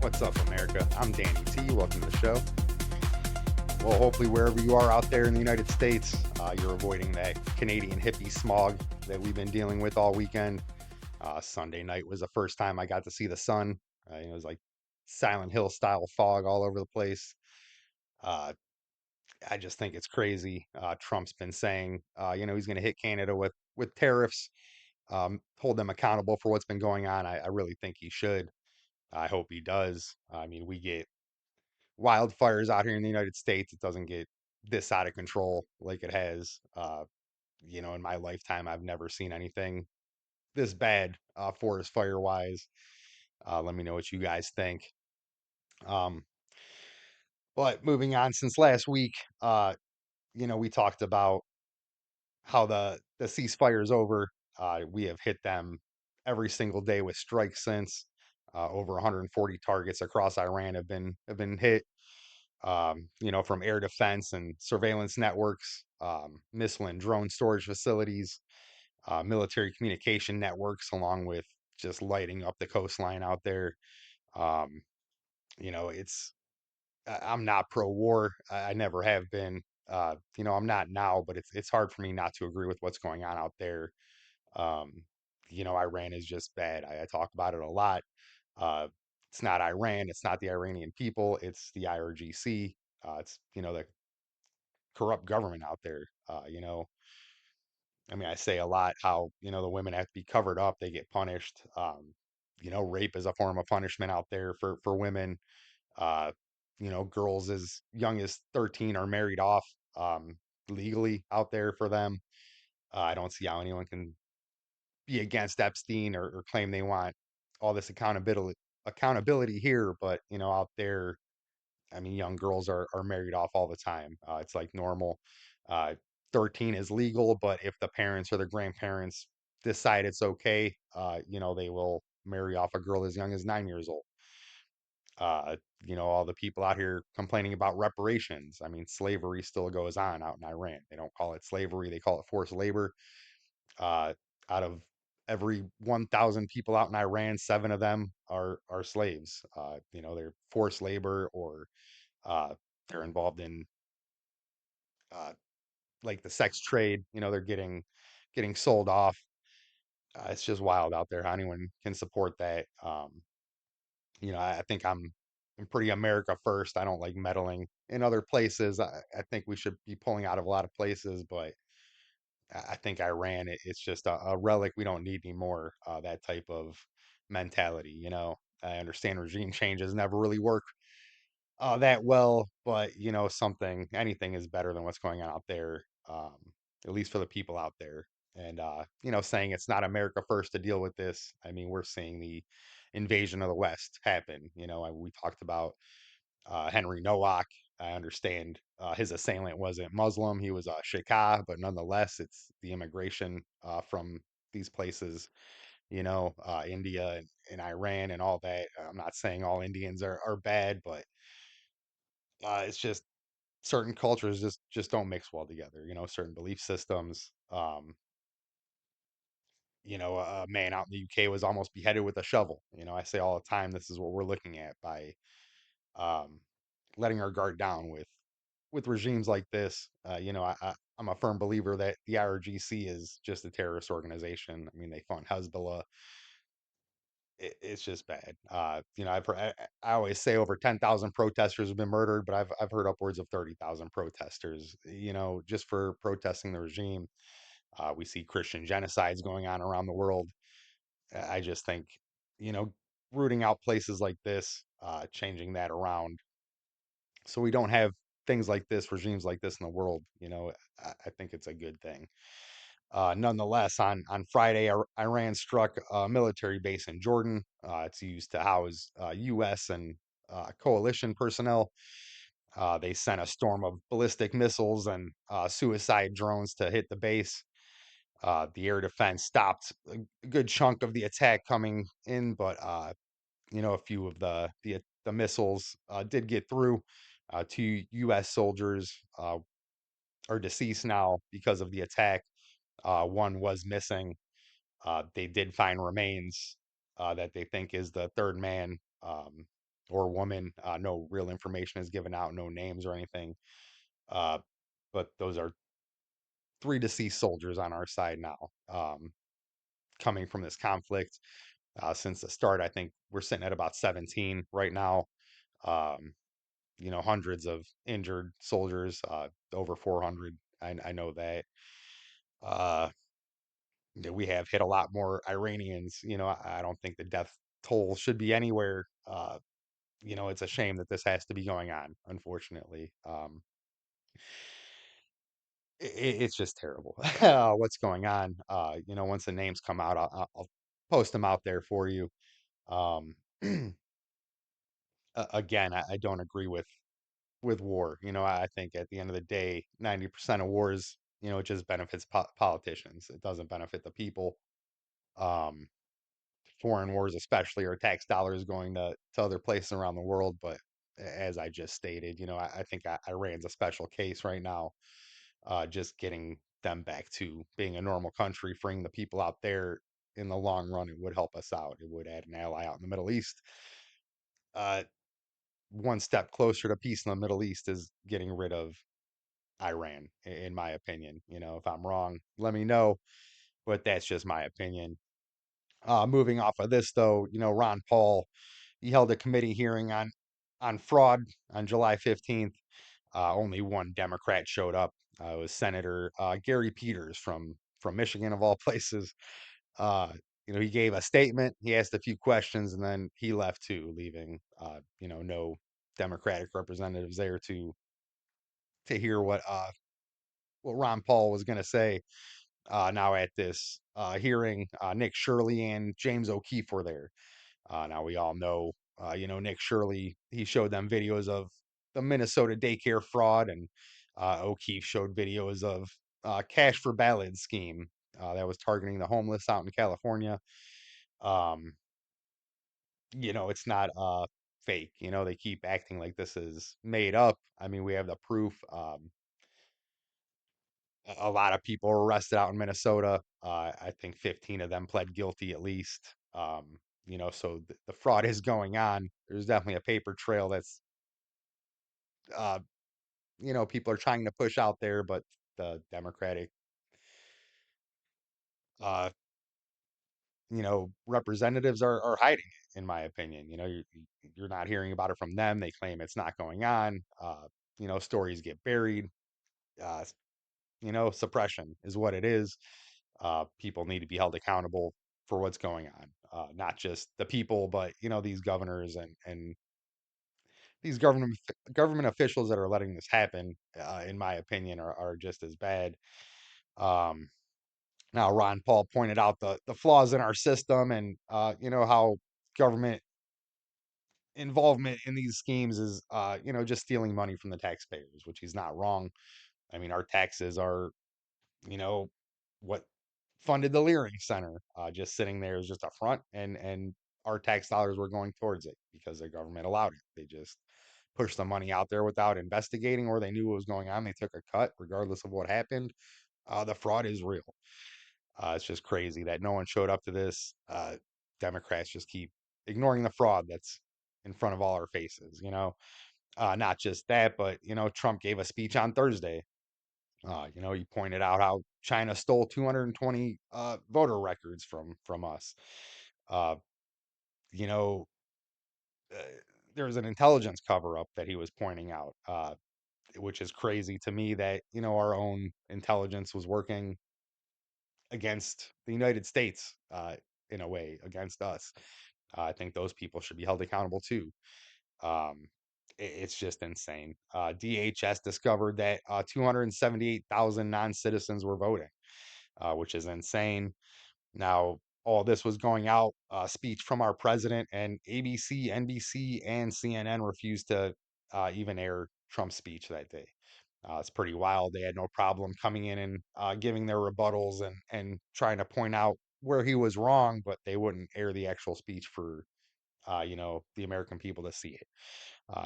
What's up, America? I'm Danny T. Welcome to the show. Well, hopefully, wherever you are out there in the United States, you're avoiding that Canadian hippie smog that we've been dealing with all weekend. Sunday night was the first time I got to see the sun. It was like Silent Hill style fog all over the place. Uh, I just think it's crazy. Trump's been saying, he's going to hit Canada with tariffs, hold them accountable for what's been going on. I really think he should. I hope he does. I mean, we get wildfires out here in the United States. It doesn't get this out of control like it has. In my lifetime, I've never seen anything this bad, forest fire wise. Let me know what you guys think. Um, but moving on, since last week, we talked about how the ceasefire is over. We have hit them every single day with strikes since. Over 140 targets across Iran have been hit. From air defense and surveillance networks, missile and drone storage facilities, military communication networks, along with just lighting up the coastline out there. Um, it's I'm not pro-war. I never have been. I'm not now, but it's hard for me not to agree with what's going on out there. Um, Iran is just bad. I talk about it a lot. Uh, it's not Iran. It's not the Iranian people. It's the IRGC. It's the corrupt government out there. I mean, I say a lot how the women have to be covered up. They get punished. Rape is a form of punishment out there for women. Uh, Girls as young as 13 are married off legally out there for them. I don't see how anyone can be against Epstein or claim they want all this accountability here, but out there, I mean, young girls are married off all the time. It's like normal. Uh, 13 is legal, but if the parents or the grandparents decide it's okay, they will marry off a girl as young as 9 years old. Uh, all the people out here complaining about reparations. I mean, slavery still goes on out in Iran. They don't call it slavery, they call it forced labor. Uh, Out of every 1,000 people out in Iran, seven of them are slaves. They're forced labor or uh, they're involved in uh, like the sex trade. They're getting sold off. It's just wild out there how anyone can support that. I think I'm pretty America first. I don't like meddling in other places. I think we should be pulling out of a lot of places, but I think Iran, it's just a relic we don't need anymore. That type of mentality. I understand regime changes never really work that well, but anything is better than what's going on out there, at least for the people out there. And saying it's not America first to deal with this. I mean, we're seeing the invasion of the West happen. We talked about Henry Nowak. I understand his assailant wasn't Muslim; he was a Shia, but nonetheless, it's the immigration from these places. India and Iran and all that. I'm not saying all Indians are bad, but it's just certain cultures just don't mix well together. Certain belief systems. A man out in the UK was almost beheaded with a shovel. I say all the time, this is what we're looking at by um, letting our guard down with regimes like this. I'm a firm believer that the IRGC is just a terrorist organization. I mean, they fund Hezbollah. It's just bad. I always say over 10,000 protesters have been murdered, but I've heard upwards of 30,000 protesters. Just for protesting the regime. We see Christian genocides going on around the world. I just think, you know, rooting out places like this, changing that around, so we don't have things like this, regimes like this in the world. I think it's a good thing. Nonetheless, on Friday, Iran struck a military base in Jordan. It's used to house U.S. and coalition personnel. They sent a storm of ballistic missiles and suicide drones to hit the base. The air defense stopped a good chunk of the attack coming in, but a few of the missiles did get through. Two U.S. soldiers are deceased now because of the attack. One was missing. They did find remains that they think is the third man. or woman. No real information is given out, no names or anything. Uh, but those are three deceased soldiers on our side now, coming from this conflict. Since the start, I think we're sitting at about 17 right now. Um, hundreds of injured soldiers, over 400. I know that. Uh, we have hit a lot more Iranians. I don't think the death toll should be anywhere. It's a shame that this has to be going on, unfortunately. It's just terrible what's going on. Once the names come out, I'll post them out there for you. Um, again, I don't agree with war. I think at the end of the day, 90% of wars, it just benefits politicians. It doesn't benefit the people. Um, Foreign wars, especially, are tax dollars going to other places around the world. But as I just stated, I think Iran's a special case right now. Just getting them back to being a normal country, freeing the people out there in the long run, it would help us out. It would add an ally out in the Middle East. Uh, One step closer to peace in the Middle East is getting rid of Iran, in my opinion. If I'm wrong, let me know, but that's just my opinion. Moving off of this, though, Ron Paul, he held a committee hearing on fraud on July 15th. Only one Democrat showed up. It was Senator Gary Peters from Michigan, of all places. Uh, he gave a statement. He asked a few questions, and then he left too, leaving no Democratic representatives there to hear what Ron Paul was going to say. Now at this hearing, Nick Shirley and James O'Keefe were there. Now we all know, Nick Shirley, he showed them videos of the Minnesota daycare fraud, and O'Keefe showed videos of cash for ballot scheme that was targeting the homeless out in California. Um, it's not fake. They keep acting like this is made up. I mean, we have the proof. A lot of people were arrested out in Minnesota. I think 15 of them pled guilty at least. So the fraud is going on. There's definitely a paper trail that's, uh, people are trying to push out there, but the Democratic, uh, representatives are hiding it, in my opinion. You're not hearing about it from them. They claim it's not going on. Stories get buried. Uh, Suppression is what it is. People need to be held accountable for what's going on. Not just the people, but these governors and these government officials that are letting this happen. In my opinion, are just as bad. Um, Now, Ron Paul pointed out the flaws in our system, and how government involvement in these schemes is just stealing money from the taxpayers, which he's not wrong. I mean, our taxes are, you know, what funded the Leering Center. Just sitting there is just a front, and our tax dollars were going towards it because the government allowed it. They just pushed the money out there without investigating, or they knew what was going on. They took a cut, regardless of what happened. The fraud is real. It's just crazy that no one showed up to this. Democrats just keep ignoring the fraud that's in front of all our faces. Not just that, but Trump gave a speech on Thursday. He pointed out how China stole 220 voter records from us. Uh, you know, uh, there was an intelligence cover up that he was pointing out, which is crazy to me that our own intelligence was working against the United States, in a way, against us. I think those people should be held accountable too. Um, it's just insane. DHS discovered that 278,000 non-citizens were voting, which is insane. Now, all this was going out, speech from our president, and ABC, NBC, and CNN refused to even air Trump's speech that day. It's pretty wild. They had no problem coming in and giving their rebuttals and trying to point out where he was wrong, but they wouldn't air the actual speech for the American people to see it.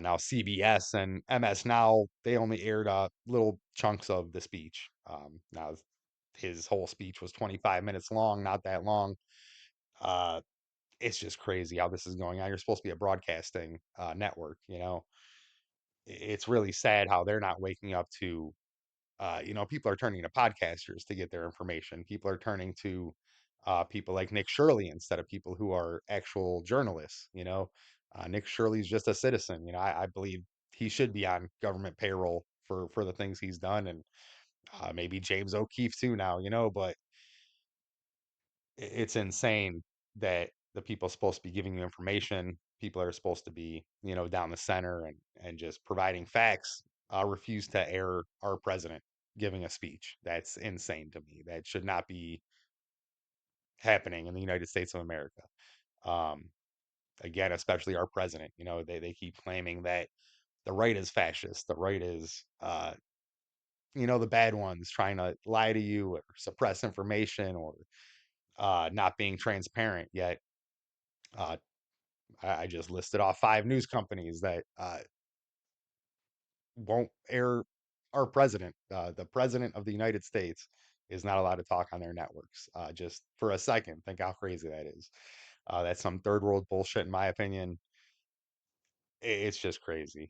Now CBS and MS Now, they only aired little chunks of the speech. Now his whole speech was 25 minutes long, not that long. Uh, It's just crazy how this is going on. You're supposed to be a broadcasting network, you know. It's really sad how they're not waking up to, people are turning to podcasters to get their information. People are turning to people like Nick Shirley instead of people who are actual journalists. Nick Shirley's just a citizen. I believe he should be on government payroll for the things he's done, and maybe James O'Keefe too now. But it's insane that the people supposed to be giving you information, people are supposed to be, down the center and just providing facts, refuse to air our president giving a speech. That's insane to me. That should not be happening in the United States of America. Um, Again, especially our president. They keep claiming that the right is fascist, the right is, the bad ones trying to lie to you or suppress information or not being transparent. Yet, uh, I just listed off five news companies that won't air our president. The president of the United States is not allowed to talk on their networks. Just for a second, think how crazy that is. That's some third world bullshit, in my opinion. It's just crazy.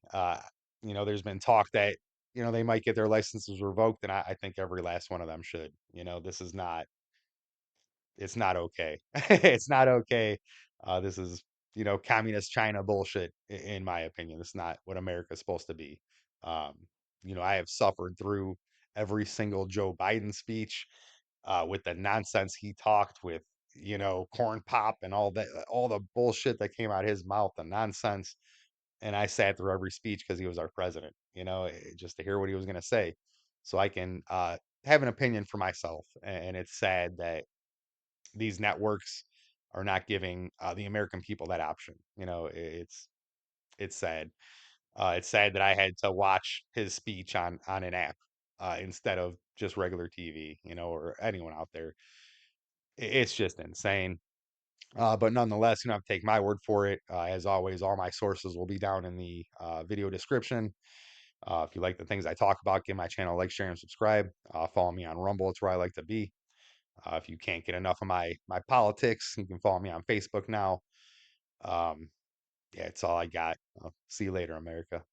There's been talk that they might get their licenses revoked, and I think every last one of them should. This is not It's not okay. It's not okay. This is, communist China bullshit, in my opinion. It's not what America's supposed to be. Um, I have suffered through every single Joe Biden speech with the nonsense he talked with, corn pop and all the bullshit that came out of his mouth, the nonsense. And I sat through every speech because he was our president, just to hear what he was going to say so I can have an opinion for myself. And it's sad that these networks are not giving the American people that option. It's sad. It's sad that I had to watch his speech on an app instead of just regular TV, or anyone out there. It's just insane. But nonetheless, you don't have to take my word for it. As always, all my sources will be down in the video description. If you like the things I talk about, give my channel a like, share, and subscribe. Follow me on Rumble. It's where I like to be. If you can't get enough of my politics, you can follow me on Facebook now. Um, yeah, it's all I got. See you later, America.